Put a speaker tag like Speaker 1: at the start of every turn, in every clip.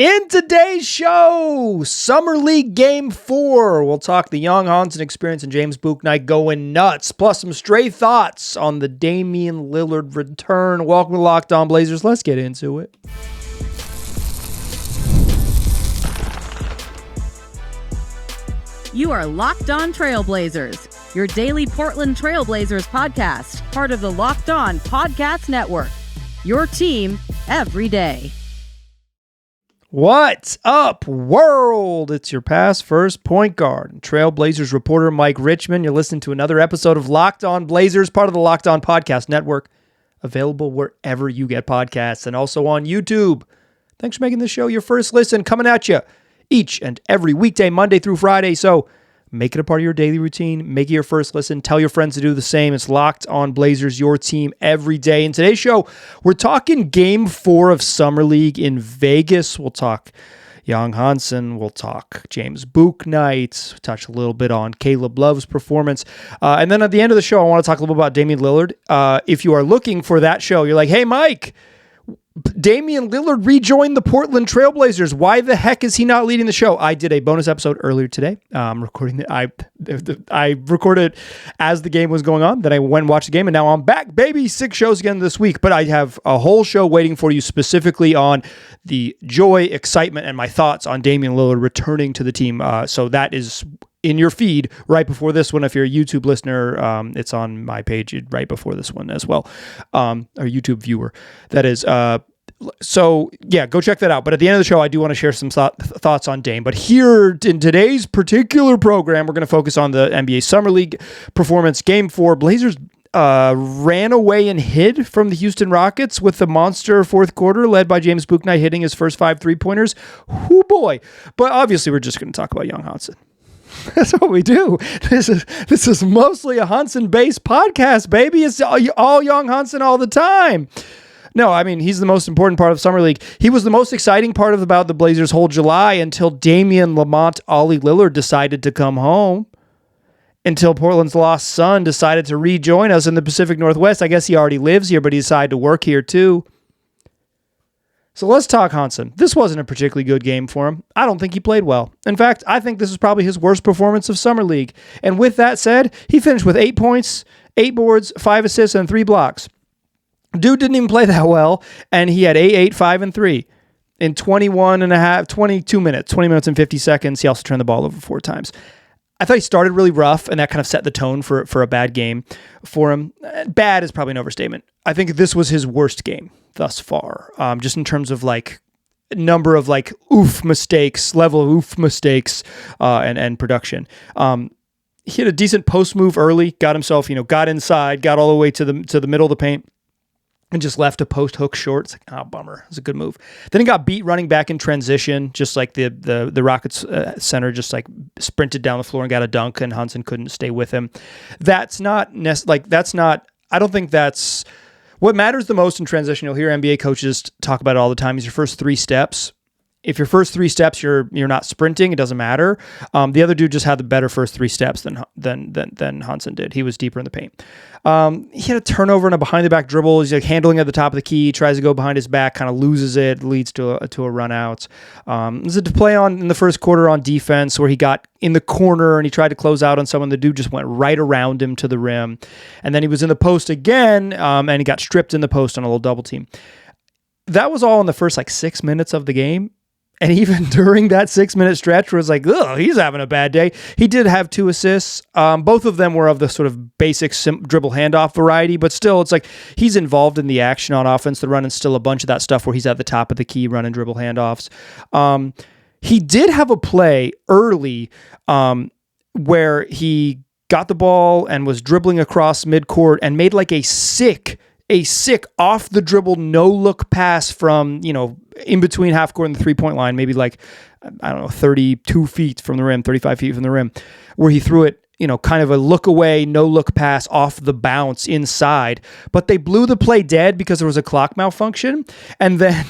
Speaker 1: In today's show, Summer League Game 4, we'll talk the young Hansen experience and James Bouknight going nuts, plus some stray thoughts on the Damian Lillard return. Welcome to Locked On Blazers. Let's get into it.
Speaker 2: You are Locked On Trailblazers, your daily Portland Trailblazers podcast, part of the Locked On Podcast Network. Your team every day.
Speaker 1: What's up, world? It's your past first point guard and Trailblazers reporter Mike Richmond. You're listening to another episode of Locked On Blazers, part of the Locked On Podcast Network, available wherever you get podcasts and also on YouTube. Thanks for making this show your first listen, coming at you each and every weekday, Monday through Friday. So make it a part of your daily routine. Make it your first listen. Tell your friends to do the same. It's Locked On Blazers, your team every day. In today's show, we're talking Game 4 of Summer League in Vegas. We'll talk young Hansen. We'll talk James Bouknight. Touch a little bit on Caleb Love's performance. And then at the end of the show, I want to talk a little bit about Damian Lillard. If you are looking for that show, you're like, hey, Mike, Damian Lillard rejoined the Portland Trailblazers. Why the heck is he not leading the show? I did a bonus episode earlier today. I recorded as the game was going on. Then I went and watched the game, and now I'm back, baby. 6 shows again this week. But I have a whole show waiting for you specifically on the joy, excitement, and my thoughts on Damian Lillard returning to the team. So that is in your feed right before this one. If you're a YouTube listener, it's on my page right before this one as well. Or YouTube viewer, that is. So yeah, go check that out. But at the end of the show, I do want to share some thoughts on Dame. But here in today's particular program, we're going to focus on the NBA Summer League performance. Game 4, Blazers ran away and hid from the Houston Rockets with the monster fourth quarter led by James Bouknight hitting his first 5 3-pointers. Whoo boy. But obviously, we're just going to talk about young Hansen. That's what we do. This is mostly a Hansen-based podcast, baby. It's all young Hansen all the time. No, I mean, he's the most important part of Summer League. He was the most exciting part of about the Blazers' whole July until Damian Ollie Lillard decided to come home. Until Portland's lost son decided to rejoin us in the Pacific Northwest. I guess he already lives here, but he decided to work here too. So let's talk Hansen. This wasn't a particularly good game for him. I don't think he played well. In fact, I think this is probably his worst performance of Summer League. And with that said, he finished with 8 points, 8 boards, 5 assists, and 3 blocks. Dude didn't even play that well, and he had 8, 5, and 3 in 22 minutes, 20 minutes and 50 seconds. He also turned the ball over 4 times. I thought he started really rough, and that kind of set the tone for a bad game for him. Bad is probably an overstatement. I think this was his worst game thus far, just in terms of number of mistakes, level of oof mistakes, and production. He had a decent post move early, got himself, got inside, got all the way to the middle of the paint, and just left a post hook short. It's like, bummer. It was a good move. Then he got beat running back in transition, just like the Rockets center just sprinted down the floor and got a dunk, and Hansen couldn't stay with him. I don't think that's what matters the most in transition. You'll hear NBA coaches talk about it all the time. Is your first 3 steps. If your first 3 steps you're not sprinting, it doesn't matter. The other dude just had the better first 3 steps than Hansen did. He was deeper in the paint. He had a turnover and a behind the back dribble. He's handling at the top of the key, tries to go behind his back, kind of loses it, leads to a run out. There's a play in the first quarter on defense where he got in the corner and he tried to close out on someone. The dude just went right around him to the rim, and then he was in the post again, and he got stripped in the post on a little double team. That was all in the first 6 minutes of the game. And even during that 6-minute stretch where it was ugh, he's having a bad day, he did have 2 assists. Both of them were of the sort of basic dribble handoff variety, but still, it's he's involved in the action on offense. They're running still a bunch of that stuff where he's at the top of the key running dribble handoffs. He did have a play early where he got the ball and was dribbling across midcourt and made a sick off the dribble no look pass from in between half court and the 3-point line, maybe 32 feet from the rim, 35 feet from the rim, where he threw it kind of a look away, no look pass off the bounce inside, but they blew the play dead because there was a clock malfunction. And then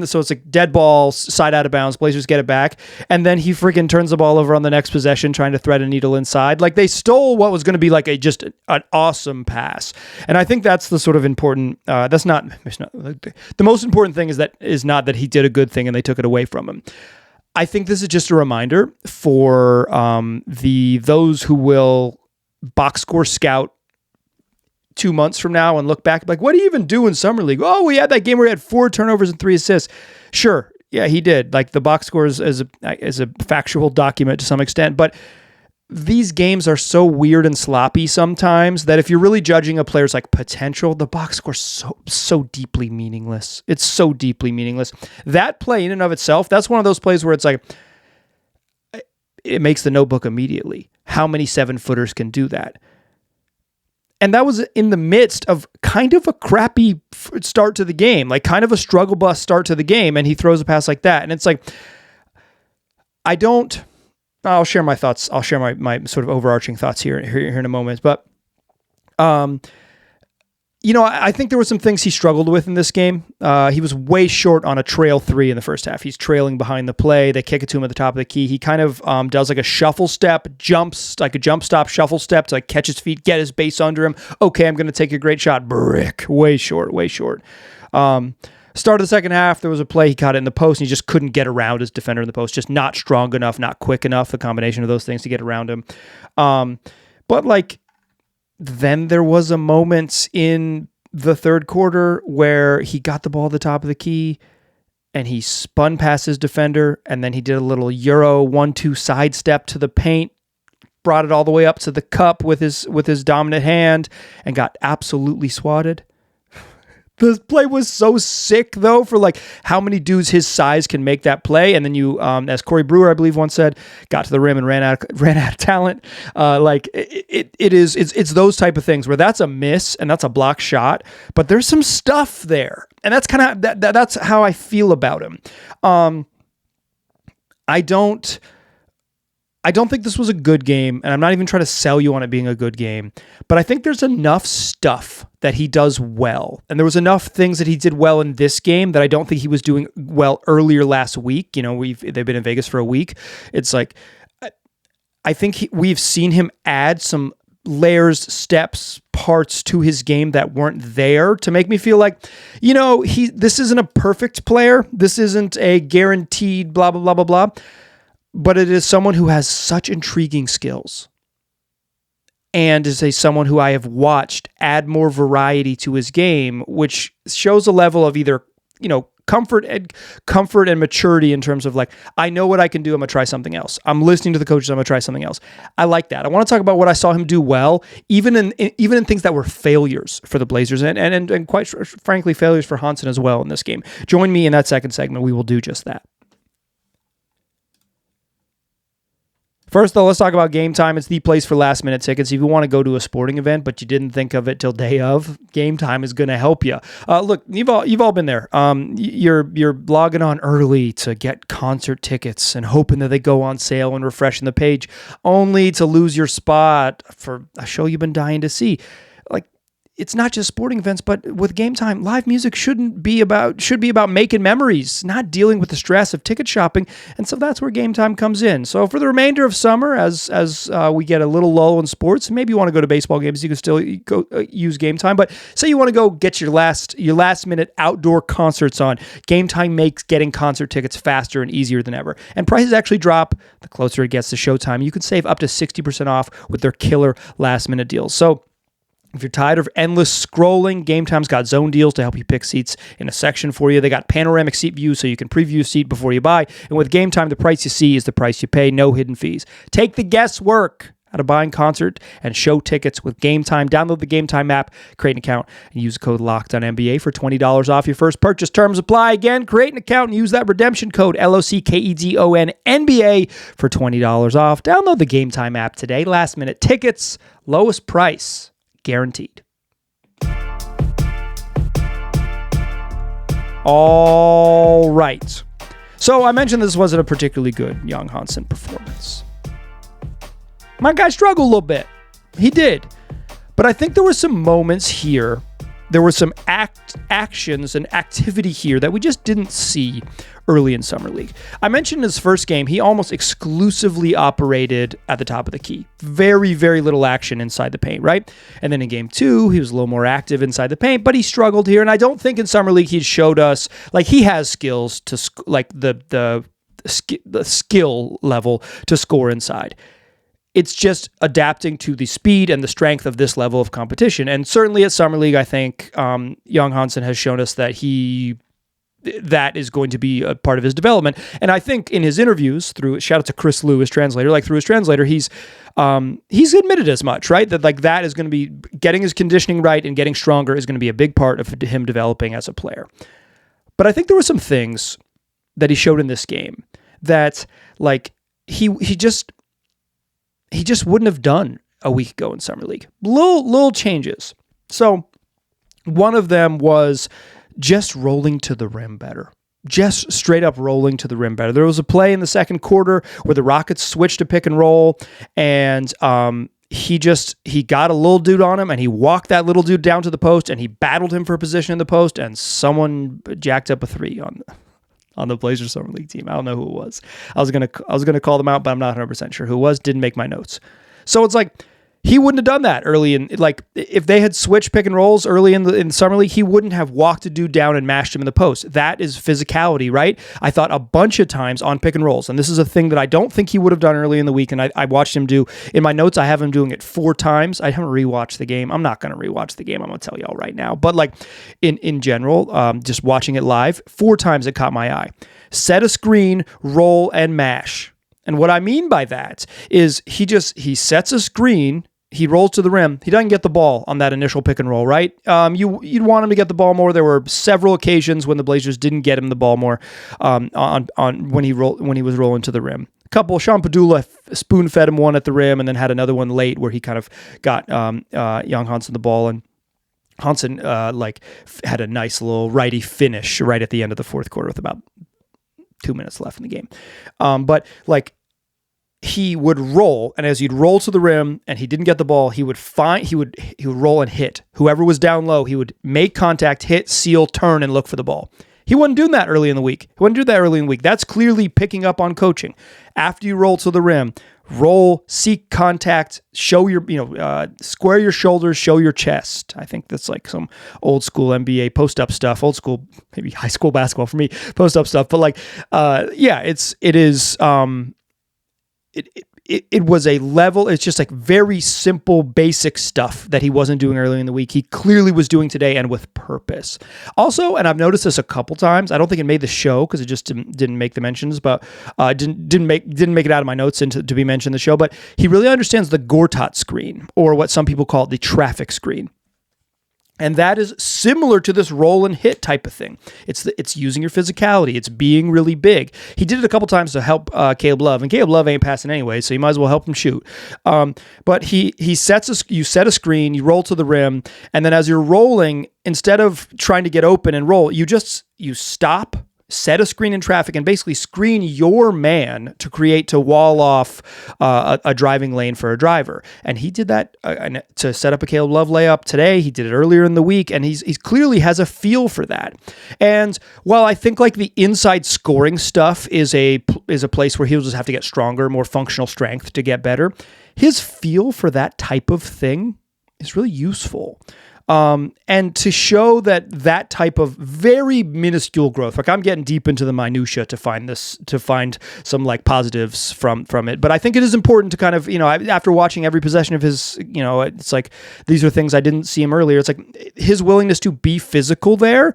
Speaker 1: so it's like dead ball, side out of bounds, Blazers get it back. And then he freaking turns the ball over on the next possession, trying to thread a needle inside. Like they stole what was going to be like just an awesome pass. And I think that's the sort of important, it's not the most important thing is not that he did a good thing and they took it away from him. I think this is just a reminder for those who will box score scout 2 months from now and look back like, what do you even do in Summer League? Oh, we had that game where he had 4 turnovers and 3 assists. Sure, yeah, he did. Like the box score is a factual document to some extent, but these games are so weird and sloppy sometimes that if you're really judging a player's like potential, the box score's so deeply meaningless. It's so deeply meaningless. That play in and of itself, that's one of those plays where it's like, it makes the notebook immediately. How many 7-footers can do that? And that was in the midst of kind of a crappy start to the game, like kind of a struggle bus start to the game, and he throws a pass like that. And it's like, I'll share my thoughts. I'll share my sort of overarching thoughts here in a moment. But, I think there were some things he struggled with in this game. He was way short on a trail 3 in the first half. He's trailing behind the play. They kick it to him at the top of the key. He kind of does like a shuffle step, jumps, like a jump stop shuffle step to like catch his feet, get his base under him. Okay, I'm going to take a great shot. Brick. Way short. Start of the second half, there was a play, he caught it in the post, and he just couldn't get around his defender in the post. Just not strong enough, not quick enough, the combination of those things to get around him. But like, then there was a moment in the third quarter where he got the ball at the top of the key, and he spun past his defender, and then he did a little Euro 1-2 sidestep to the paint, brought it all the way up to the cup with his dominant hand, and got absolutely swatted. The play was so sick, though, for like how many dudes his size can make that play. And then you, as Corey Brewer, I believe, once said, got to the rim and ran out of talent. It's those type of things where that's a miss and that's a block shot, but there's some stuff there, and that's kind of that's how I feel about him. I don't think this was a good game, and I'm not even trying to sell you on it being a good game, but I think there's enough stuff that he does well. And there was enough things that he did well in this game that I don't think he was doing well earlier last week. They've been in Vegas for a week. It's like, I think we've seen him add some layers, steps, parts to his game that weren't there to make me feel like, this isn't a perfect player. This isn't a guaranteed blah, blah, blah, blah, blah. But it is someone who has such intriguing skills and is someone who I have watched add more variety to his game, which shows a level of either, comfort and maturity in terms of like, I know what I can do. I'm going to try something else. I'm listening to the coaches. I'm going to try something else. I like that. I want to talk about what I saw him do well, even in things that were failures for the Blazers and quite frankly, failures for Hansen as well in this game. Join me in that second segment. We will do just that. First, though, let's talk about Gametime. It's the place for last-minute tickets. If you want to go to a sporting event, but you didn't think of it till day of, Gametime is going to help you. Look, you've all been there. You're logging on early to get concert tickets and hoping that they go on sale and refreshing the page, only to lose your spot for a show you've been dying to see. Like, it's not just sporting events, but with Gametime, live music should be about making memories, not dealing with the stress of ticket shopping. And so that's where Gametime comes in. So for the remainder of summer, as we get a little lull in sports, maybe you want to go to baseball games, you can still go use Gametime. But say you want to go get your last minute outdoor concerts on, Gametime makes getting concert tickets faster and easier than ever. And prices actually drop the closer it gets to showtime. You can save up to 60% off with their killer last minute deals. So if you're tired of endless scrolling, Gametime's got zone deals to help you pick seats in a section for you. They got panoramic seat views so you can preview a seat before you buy. And with Gametime, the price you see is the price you pay, no hidden fees. Take the guesswork out of buying concert and show tickets with Gametime. Download the Gametime app, create an account, and use the code LOCKEDONNBA for $20 off your first purchase. Terms apply. Again, create an account and use that redemption code LOCKEDONNBA for $20 off. Download the Gametime app today. Last minute tickets, lowest price guaranteed. All right. So I mentioned this wasn't a particularly good young Hansen performance. My guy struggled a little bit. He did. But I think there were some moments here. There were some actions and activity here that we just didn't see early in Summer League. I mentioned in his first game, he almost exclusively operated at the top of the key. Very, very little action inside the paint, right? And then in game 2, he was a little more active inside the paint, but he struggled here. And I don't think in Summer League he showed us, like, he has skills to, like, the skill level to score inside. It's just adapting to the speed and the strength of this level of competition. And certainly at Summer League, I think young Hansen has shown us that that is going to be a part of his development. And I think in his interviews, shout out to Chris Liu, his translator, through his translator, he's admitted as much, right? That is going to be getting his conditioning right and getting stronger is going to be a big part of him developing as a player. But I think there were some things that he showed in this game that, like, he just wouldn't have done a week ago in Summer League. Little changes. So one of them was just rolling to the rim better. Just straight up rolling to the rim better. There was a play in the second quarter where the Rockets switched to pick and roll, and he got a little dude on him, and he walked that little dude down to the post, and he battled him for a position in the post, and someone jacked up a three on the Blazers Summer League team. I don't know who it was. I was gonna call them out, but I'm not 100% sure who it was. Didn't make my notes. So it's like, he wouldn't have done that early in, like, if they had switched pick and rolls early in the Summer League, he wouldn't have walked a dude down and mashed him in the post. That is physicality, right? I thought a bunch of times on pick and rolls, and this is a thing that I don't think he would have done early in the week, and I watched him do, in my notes, I have him doing it 4 times. I haven't rewatched the game. I'm not going to rewatch the game. I'm going to tell y'all right now. But, like, in general, just watching it live, 4 times it caught my eye. Set a screen, roll, and mash. And what I mean by that is he sets a screen, he rolls to the rim. He doesn't get the ball on that initial pick and roll, right? You'd want him to get the ball more. There were several occasions when the Blazers didn't get him the ball more on when he was rolling to the rim. A couple, Sean Padula spoon-fed him one at the rim and then had another one late where he kind of got young Hansen the ball, and Hansen had a nice little righty finish right at the end of the fourth quarter with about 2 minutes left in the game. But like, he would roll, and as he'd roll to the rim and he didn't get the ball, he would roll and hit. Whoever was down low, he would make contact, hit, seal, turn, and look for the ball. He wasn't doing that early in the week. That's clearly picking up on coaching. After you roll to the rim, roll, seek contact, show your, square your shoulders, show your chest. I think that's like some old school NBA post-up stuff, old school, maybe high school basketball for me, post-up stuff. But like, it was a level, it's just like very simple, basic stuff that he wasn't doing earlier in the week. He clearly was doing today, and with purpose. Also, and I've noticed this a couple times, I don't think it made the show because it just didn't make the mentions, but didn't make it out of my notes to be mentioned in the show, but he really understands the Gortat screen, or what some people call the traffic screen. And that is similar to this roll and hit type of thing. It's using your physicality. It's being really big. He did it a couple times to help Caleb Love, and Caleb Love ain't passing anyway, so you might as well help him shoot. But you set a screen, you roll to the rim, and then as you're rolling, instead of trying to get open and roll, you stop, set a screen in traffic, and basically screen your man to wall off a driving lane for a driver. And he did that to set up a Caleb Love layup today. He did it earlier in the week, and he's clearly has a feel for that. And while I think like the inside scoring stuff is a place where he'll just have to get stronger, more functional strength to get better, his feel for that type of thing is really useful. And to show that type of very minuscule growth, like I'm getting deep into the minutia to find some like positives from it. But I think it is important to kind of, after watching every possession of his, it's like, these are things I didn't see him earlier. It's like his willingness to be physical there,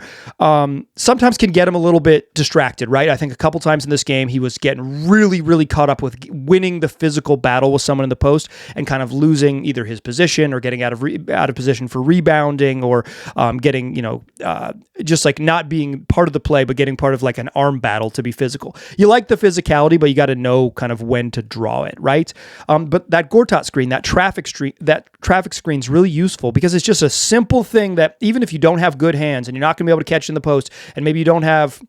Speaker 1: sometimes can get him a little bit distracted, right? I think a couple times in this game, he was getting really, really caught up with winning the physical battle with someone in the post and kind of losing either his position or getting out of position for rebound. Or getting, just like not being part of the play, but getting part of like an arm battle to be physical. You like the physicality, but you got to know kind of when to draw it, right? But that Gortat screen, that traffic screen is really useful because it's just a simple thing that even if you don't have good hands and you're not going to be able to catch in the post, and maybe you don't have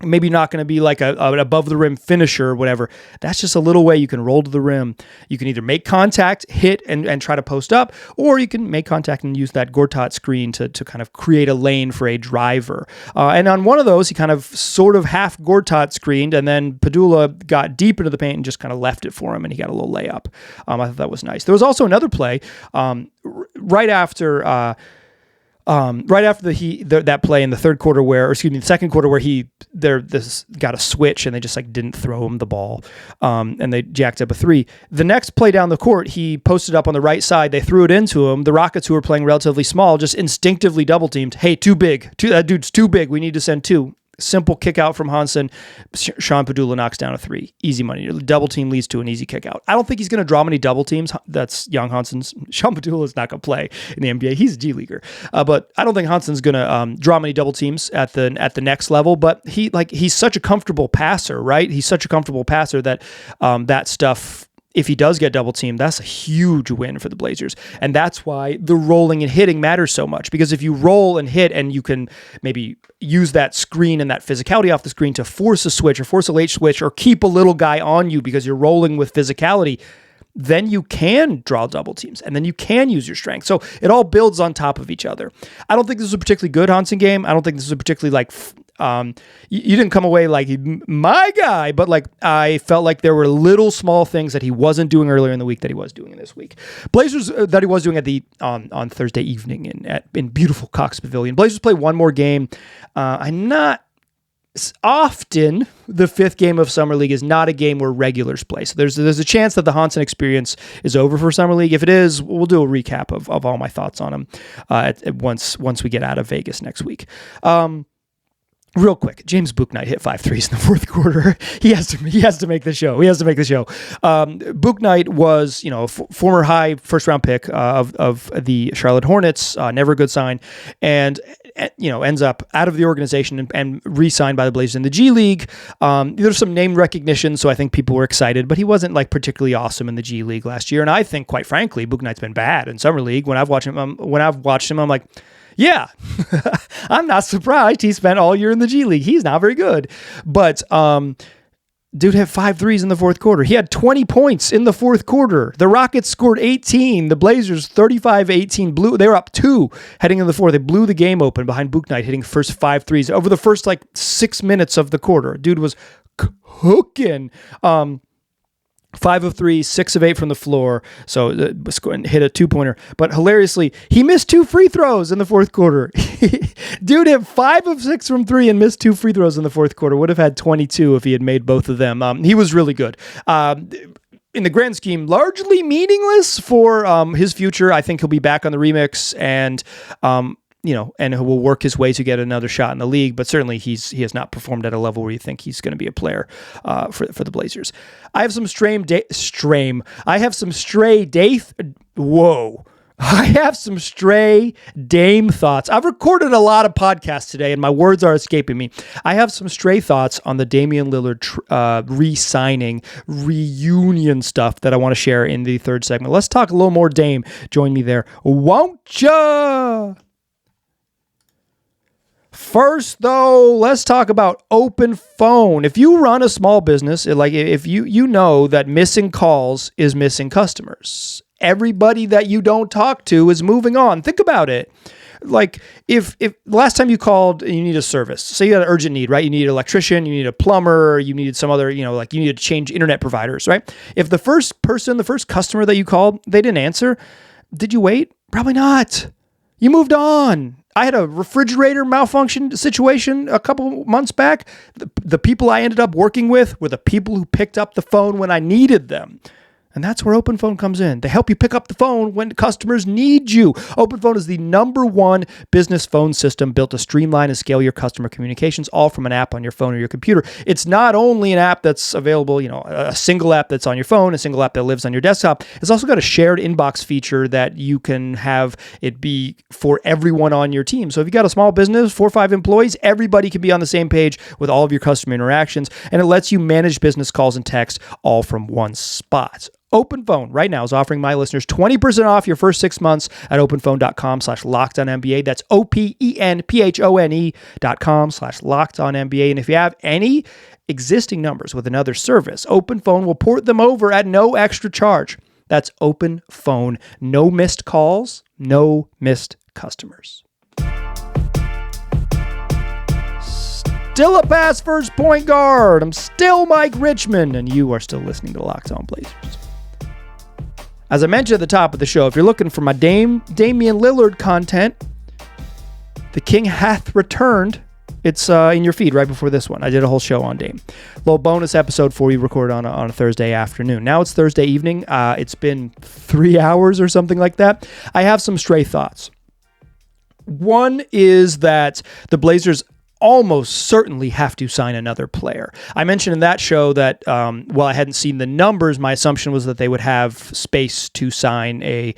Speaker 1: maybe not going to be like an above the rim finisher or whatever. That's just a little way you can roll to the rim. You can either make contact, hit, and try to post up, or you can make contact and use that Gortat screen to kind of create a lane for a driver. And on one of those, he kind of sort of half Gortat screened, and then Padula got deep into the paint and just kind of left it for him, and he got a little layup. I thought that was nice. There was also another play right after that play in the third quarter the second quarter where this got a switch and they just like didn't throw him the ball, and they jacked up a three. The next play down the court, he posted up on the right side. They threw it into him. The Rockets, who were playing relatively small, just instinctively double teamed. Hey, too big. That dude's too big. We need to send two. Simple kick out from Hansen. Sean Padula knocks down a three. Easy money. Double team leads to an easy kick out. I don't think he's going to draw many double teams. That's young Hansen's. Sean Padula is not going to play in the NBA. He's a G leaguer. But I don't think Hansen's going to draw many double teams at the next level. But he's such a comfortable passer, right? He's such a comfortable passer that that stuff, if he does get double teamed, that's a huge win for the Blazers. And that's why the rolling and hitting matters so much, because if you roll and hit and you can maybe use that screen and that physicality off the screen to force a switch or force a late switch or keep a little guy on you because you're rolling with physicality, then you can draw double teams and then you can use your strength. So it all builds on top of each other. I don't think this was a particularly good Hansen game. I don't think this was a particularly you didn't come away like my guy, but like I felt like there were little small things that he wasn't doing earlier in the week that he was doing in this week. Blazers that he was doing at on Thursday evening in beautiful Cox Pavilion. Blazers play one more game. I'm not often the fifth game of Summer League is not a game where regulars play. So there's a chance that the Hansen experience is over for Summer League. If it is, we'll do a recap of all my thoughts on him once we get out of Vegas next week. Real quick, James Bouknight hit 5 threes in the fourth quarter. He has to make the show. Bouknight was, a former high first round pick of the Charlotte Hornets, never a good sign, and ends up out of the organization and re-signed by the Blazers in the G League. There's some name recognition, so I think people were excited, but he wasn't like particularly awesome in the G League last year. And I think, quite frankly, Bouknight's been bad in Summer League. When I've watched him, I'm like, yeah, I'm not surprised he spent all year in the G League. He's not very good. But dude had 5 threes in the fourth quarter. He had 20 points in the fourth quarter. The Rockets scored 18. The Blazers 35-18 they were up 2 heading into the fourth. They blew the game open behind Bouknight hitting first 5 threes over the first 6 minutes of the quarter. Dude was cooking. 5 of 3, 6 of 8 from the floor. So hit a 2-pointer. But hilariously, he missed 2 free throws in the fourth quarter. Dude hit 5 of 6 from 3 and missed 2 free throws in the fourth quarter. Would have had 22 if he had made both of them. He was really good. In the grand scheme, largely meaningless for his future. I think he'll be back on the remix and and who will work his way to get another shot in the league. But certainly he has not performed at a level where you think he's going to be a player for the Blazers. I have some stray Dame thoughts. I've recorded a lot of podcasts today and my words are escaping me. I have some stray thoughts on the Damian Lillard re-signing reunion stuff that I want to share in the third segment. Let's talk a little more Dame. Join me there, won't ya? First, though, let's talk about OpenPhone. If you run a small business, if you know that missing calls is missing customers. Everybody that you don't talk to is moving on. Think about it. Like if last time you called and you need a service, say you had an urgent need, right? You need an electrician, you need a plumber, you needed some other, you needed to change internet providers, right? If the first customer that you called, they didn't answer, did you wait? Probably not. You moved on. I had a refrigerator malfunction situation a couple months back. The people I ended up working with were the people who picked up the phone when I needed them. And that's where OpenPhone comes in. They help you pick up the phone when customers need you. OpenPhone is the #1 business phone system built to streamline and scale your customer communications, all from an app on your phone or your computer. It's not only an app that's available, a single app that's on your phone, a single app that lives on your desktop. It's also got a shared inbox feature that you can have it be for everyone on your team. So if you got a small business, 4 or 5 employees, everybody can be on the same page with all of your customer interactions, and it lets you manage business calls and text all from one spot. OpenPhone right now is offering my listeners 20% off your first 6 months at openphone.com/LockedOnNBA. That's OPENPHONE.com/LockedOnNBA. And if you have any existing numbers with another service, OpenPhone will port them over at no extra charge. That's OpenPhone. No missed calls, no missed customers. Still a pass first point guard. I'm still Mike Richmond, and you are still listening to Locked On Blazers. As I mentioned at the top of the show, if you're looking for my Damian Lillard content, the King hath returned. It's in your feed right before this one. I did a whole show on Dame. Little bonus episode for you recorded on a Thursday afternoon. Now it's Thursday evening. It's been 3 hours or something like that. I have some stray thoughts. One is that the Blazers almost certainly have to sign another player. I mentioned in that show that while I hadn't seen the numbers, my assumption was that they would have space to sign a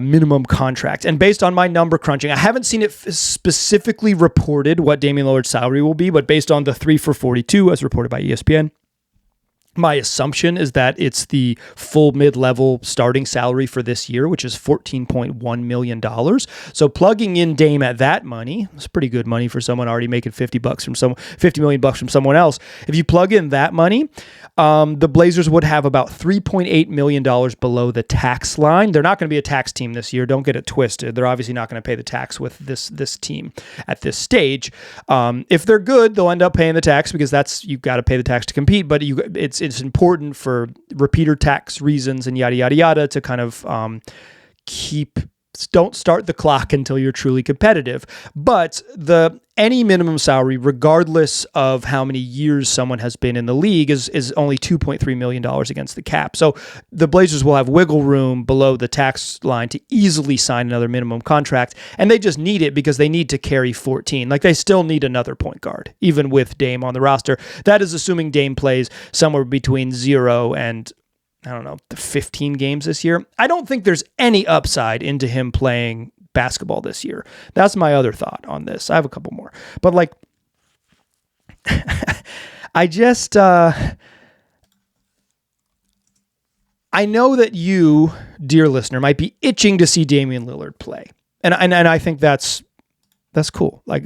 Speaker 1: minimum contract. And based on my number crunching, I haven't seen it specifically reported what Damian Lillard's salary will be, but based on the 3 for 42 as reported by ESPN, my assumption is that it's the full mid-level starting salary for this year, which is $14.1 million. So plugging in Dame at that money, it's pretty good money for someone already making $50 million from someone else. If you plug in that money, the Blazers would have about $3.8 million below the tax line. They're not going to be a tax team this year. Don't get it twisted. They're obviously not going to pay the tax with this team at this stage. If they're good, they'll end up paying the tax because you've got to pay the tax to compete. But it's important for repeater tax reasons and yada, yada, yada to kind of don't start the clock until you're truly competitive. But any minimum salary, regardless of how many years someone has been in the league, is only $2.3 million against the cap. So the Blazers will have wiggle room below the tax line to easily sign another minimum contract. And they just need it because they need to carry 14. Like they still need another point guard, even with Dame on the roster. That is assuming Dame plays somewhere between 0 and the 15 games this year. I don't think there's any upside into him playing basketball this year. That's my other thought on this. I have a couple more. But I just, I know that you, dear listener, might be itching to see Damian Lillard play. And I think that's cool. I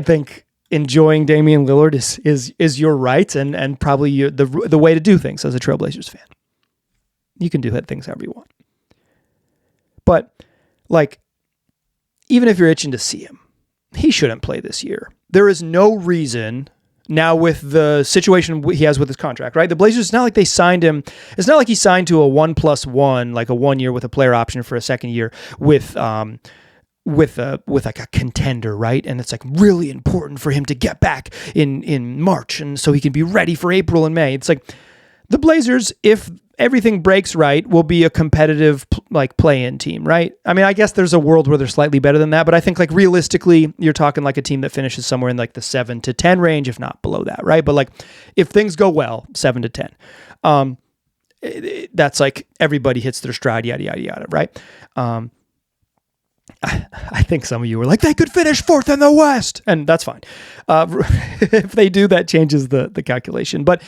Speaker 1: think enjoying Damian Lillard is your right and probably the way to do things as a Trailblazers fan. You can do things however you want. But even if you're itching to see him, he shouldn't play this year. There is no reason now with the situation he has with his contract, right? The Blazers, it's not like they signed him. It's not like he signed to a 1+1, like a 1 year with a player option for a second year with a contender, right? And it's really important for him to get back in March and so he can be ready for April and May. It's the Blazers, if everything breaks right, will be a competitive play-in team, right? I mean, I guess there's a world where they're slightly better than that, but I think realistically, you're talking a team that finishes somewhere in the 7 to 10 range, if not below that, right? But if things go well, 7 to 10. That's everybody hits their stride, yada, yada, yada, right? I think some of you were they could finish 4th in the West, and that's fine. If they do, that changes the calculation. But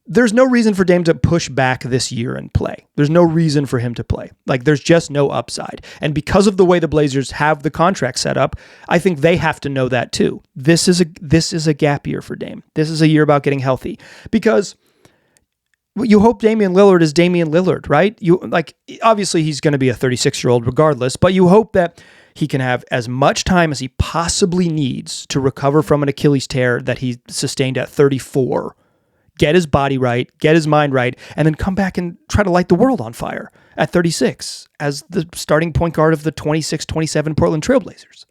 Speaker 1: there's no reason for Dame to push back this year and play. There's no reason for him to play. There's just no upside. And because of the way the Blazers have the contract set up, I think they have to know that too. This is a gap year for Dame. This is a year about getting healthy because you hope Damian Lillard is Damian Lillard, right? Obviously he's going to be a 36-year-old regardless, but you hope that he can have as much time as he possibly needs to recover from an Achilles tear that he sustained at 34, get his body right, get his mind right, and then come back and try to light the world on fire at 36 as the starting point guard of the 26-27 Portland Trailblazers.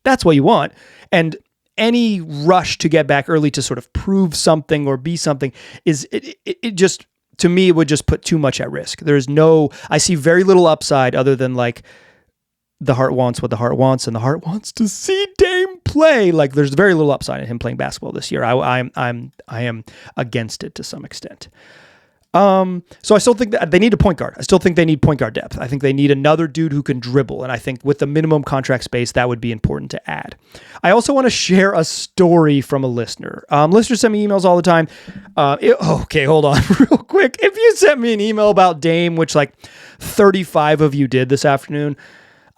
Speaker 1: That's what you want. And any rush to get back early to sort of prove something or be something it just, to me, it would just put too much at risk. I see very little upside other than the heart wants what the heart wants, and the heart wants to see Dame play. There's very little upside in him playing basketball this year. I am against it to some extent. So I still think that they need a point guard. I still think they need point guard depth. I think they need another dude who can dribble. And I think with the minimum contract space, that would be important to add. I also want to share a story from a listener. Listeners send me emails all the time. Okay, hold on real quick. If you sent me an email about Dame, which like 35 of you did this afternoon,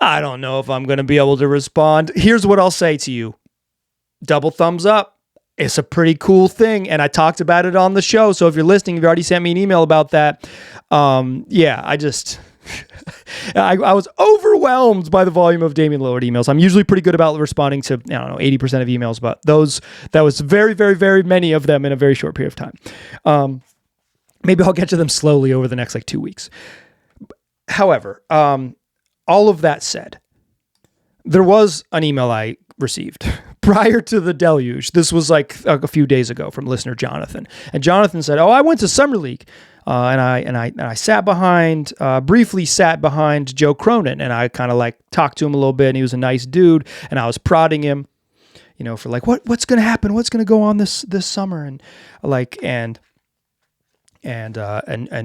Speaker 1: I don't know if I'm going to be able to respond. Here's what I'll say to you. Double thumbs up. It's a pretty cool thing, and I talked about it on the show. So if you're listening, you've already sent me an email about that. I just... I was overwhelmed by the volume of Damian Lillard emails. I'm usually pretty good about responding to, 80% of emails, but that was very, very, very many of them in a very short period of time. Maybe I'll get to them slowly over the next 2 weeks. However, all of that said, there was an email I received prior to the deluge. This was a few days ago from listener Jonathan. And Jonathan said, I went to Summer League and I briefly sat behind Joe Cronin, and I kind of talked to him a little bit, and he was a nice dude, and I was prodding him, for what's going to happen? What's going to go on this summer? And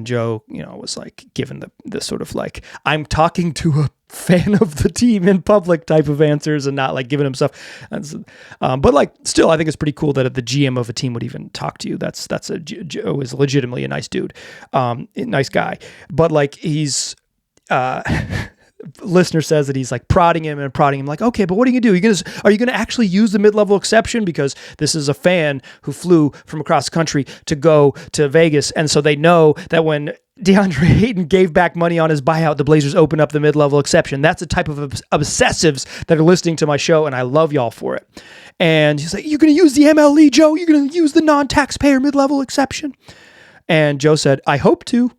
Speaker 1: Joe, was given the sort of I'm talking to a fan of the team in public type of answers, and not giving him stuff. But still, I think it's pretty cool that the GM of a team would even talk to you. Joe is legitimately a nice dude, nice guy. But he's, listener says that he's prodding him, okay, but what are you gonna do? Are you gonna actually use the mid-level exception? Because this is a fan who flew from across the country to go to Vegas, and so they know that when DeAndre Ayton gave back money on his buyout, the Blazers opened up the mid-level exception. That's the type of obsessives that are listening to my show, and I love y'all for it. And he's like, you're gonna use the MLE, Joe? You're gonna use the non-taxpayer mid-level exception? And Joe said, I hope to.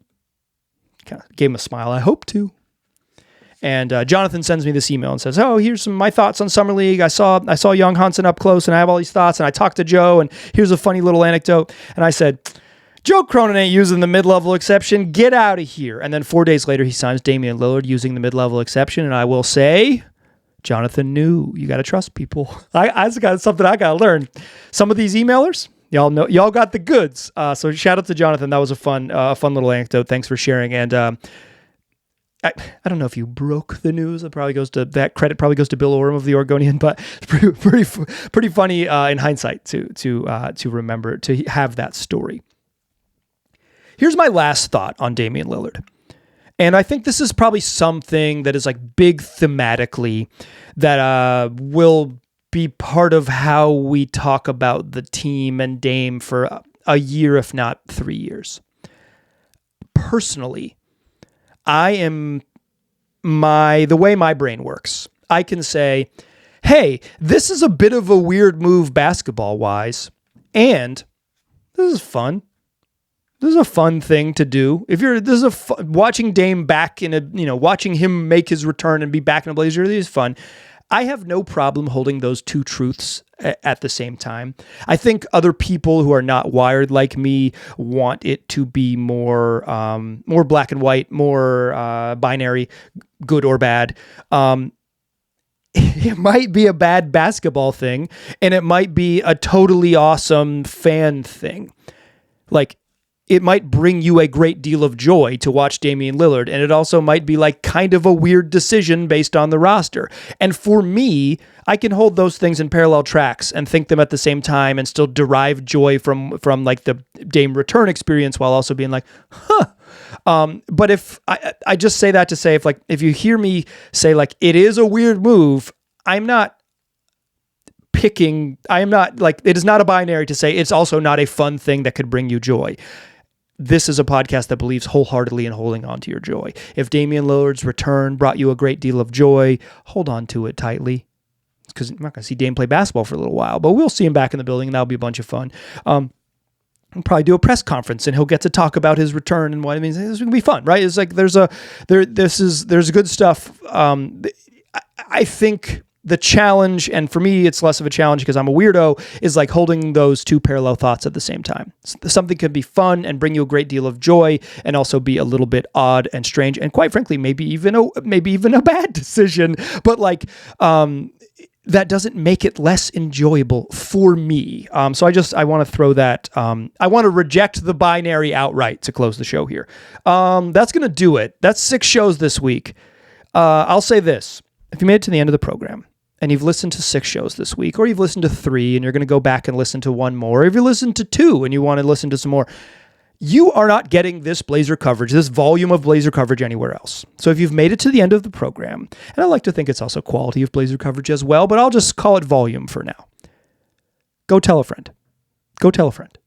Speaker 1: Kind of gave him a smile. I hope to. And Jonathan sends me this email and says, here's my thoughts on Summer League. I saw young Hansen up close, and I have all these thoughts, and I talked to Joe, and here's a funny little anecdote. And I said, Joe Cronin ain't using the mid-level exception. Get out of here. And then 4 days later, he signs Damian Lillard using the mid-level exception. And I will say, Jonathan knew. You got to trust people. That's something I got to learn. Some of these emailers, y'all got the goods. So shout out to Jonathan. That was a fun little anecdote. Thanks for sharing. And I don't know if you broke the news. That credit probably goes to Bill Oram of the Oregonian, but it's pretty funny in hindsight to remember to have that story. Here's my last thought on Damian Lillard. And I think this is probably something that is big thematically that will be part of how we talk about the team and Dame for a year, if not 3 years. Personally, the way my brain works, I can say, hey, this is a bit of a weird move basketball-wise, and this is fun. This is a fun thing to do. Watching Dame back watching him make his return and be back in a Blazer, this is fun. I have no problem holding those two truths at the same time. I think other people who are not wired like me want it to be more black and white, more binary, good or bad. It might be a bad basketball thing, and it might be a totally awesome fan thing. It might bring you a great deal of joy to watch Damian Lillard, and it also might be kind of a weird decision based on the roster. And for me, I can hold those things in parallel tracks and think them at the same time and still derive joy from the Dame return experience while also being but if I just say that to say, if you hear me say it is a weird move, I'm not picking, I am not it is not a binary to say it's also not a fun thing that could bring you joy. This is a podcast that believes wholeheartedly in holding on to your joy. If Damian Lillard's return brought you a great deal of joy, hold on to it tightly. Because I'm not going to see Dame play basketball for a little while, but we'll see him back in the building, and that'll be a bunch of fun. We'll probably do a press conference, and he'll get to talk about his return and what it means. It's going to be fun, right? It's there's good stuff. I think the challenge, and for me, it's less of a challenge because I'm a weirdo, is holding those two parallel thoughts at the same time. Something can be fun and bring you a great deal of joy, and also be a little bit odd and strange, and quite frankly, maybe even a bad decision. But that doesn't make it less enjoyable for me. So I want to throw that. I want to reject the binary outright to close the show here. That's going to do it. That's 6 shows this week. I'll say this. If you made it to the end of the program and you've listened to 6 shows this week, or you've listened to 3 and you're going to go back and listen to 1 more, or if you listened to 2 and you want to listen to some more, you are not getting this Blazer coverage, this volume of Blazer coverage anywhere else. So if you've made it to the end of the program, and I like to think it's also quality of Blazer coverage as well, but I'll just call it volume for now. Go tell a friend. Go tell a friend.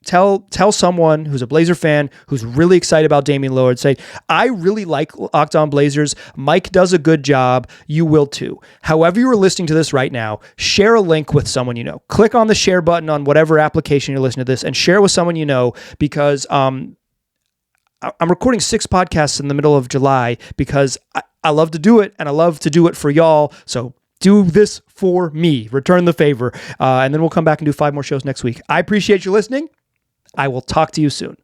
Speaker 1: Tell someone who's a Blazer fan, who's really excited about Damian Lillard, say, I really like Locked On Blazers. Mike does a good job. You will too. However you are listening to this right now, share a link with someone you know. Click on the share button on whatever application you're listening to this and share with someone you know, because I'm recording 6 podcasts in the middle of July because I love to do it, and I love to do it for y'all. So do this for me. Return the favor. And then we'll come back and do 5 more shows next week. I appreciate you listening. I will talk to you soon.